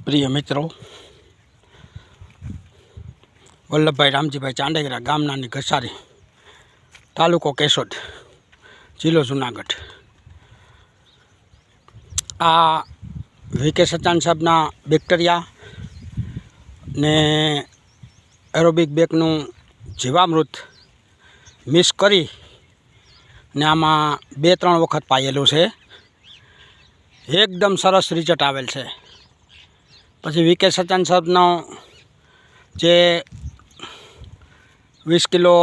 प्रिय मित्रों, वल्लभभाई रामजीभाई चांडेगरा गाम नानी घसारी, तालुको केशोद, जिल्लो जूनागढ़। आ वीके सचान साहबना बेक्टेरिया ने एरोबिक बेकनु जीवामृत मिक्स करी ने आमा 2-3 वखत पायेलू है। एकदम सरस रिजल्ट आवेल है। पछी वीके सचान साहबनो जे 20 किलो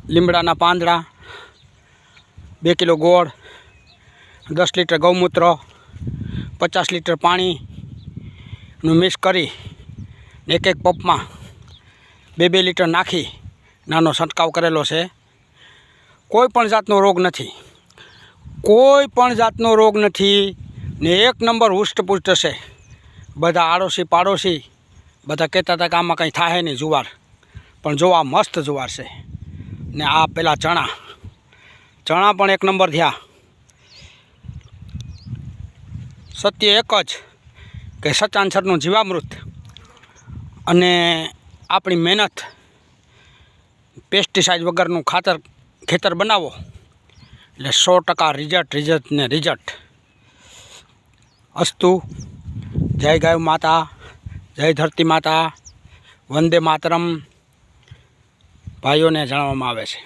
લીમડાના પાંદડા, 2 કિલો ગોળ, 10 लीटर गौमूत्र, 50 लीटर पानी मिक्स करी एक एक पप में 2-2 लीटर नाखी नानो छंटकाव करेलो है। कोईपण जातनो रोग नहीं, कोईपण जातनो रोग नहीं ने 1 नंबर हुष्टपुष्ट से। बधा आड़ोशी पाड़ोशी बधा कहता था कि आम कहीं थाहे नहीं जुवार, पण जो आ मस्त जुवार से ने आ पेला चना चना पण 1 नंबर थया। सत्य एक ज के सचान सरનું जीवामृत अने आपणी मेहनत पेस्टिसाइड वगरનું खातर खेतर बनावो એટલે 100% रिजल्ट अस्तु। जय गाय माता, जय धरती माता, वंदे मातरम भाईओ ने जणाववामां आवे छे।